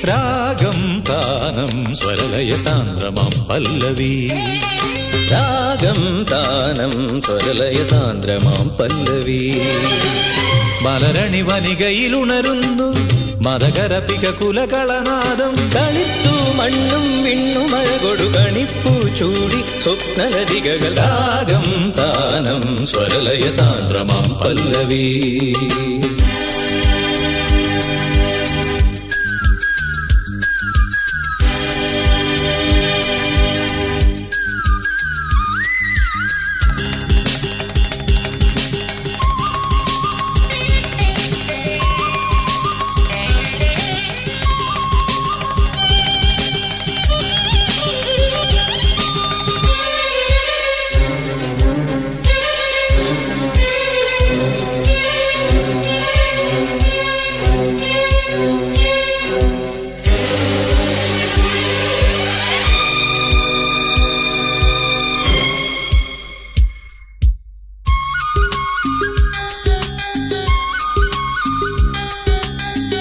രാഗം താനം സ്വരലയ സാന്ദ്രമാം പല്ലവി. രാഗം താനം സ്വരലയ സാന്ദ്രമാം പല്ലവി. മലരണി വനികയിലുണരുന്നു മതകരപിക കുലകളനാദം. കളിത്തു മണ്ണും വിണ്ണുമഴ കൊടു കണിപ്പൂ ചൂടി സ്വപ്നലതികകൾ. രാഗം താനം സ്വരലയ സാന്ദ്രമാം പല്ലവി.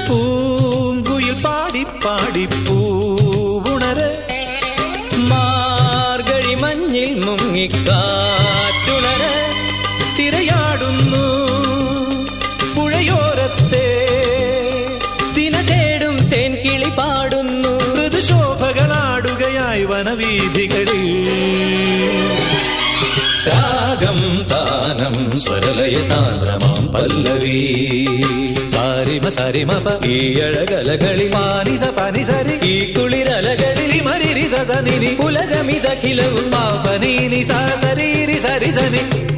പൂങ്കുയിൽ പാടി പാടി പൂവുണര്. മാർഗഴി മഞ്ഞിൽ മുങ്ങിക്കാറ്റുണര്. തിരയാടുന്നു പുഴയോരത്തെ ദിന തേടും തേൻകിളി പാടുന്നു. ഋതുശോഭകളാടുകയായി വനവീഥികളിൽ. രാഗം താനം സ്വരലയ സാന്ദ്രമാം പല്ലവി. സാരിമ സരിമപ ഈ അഴകലകളിൽ പാനിസ പനിസരി ഈ കുളിരലകളിൽ മരിരി സസനിനി. ഉലകമിതഖിലവും പാപനീനി സരീരി സരിസനി.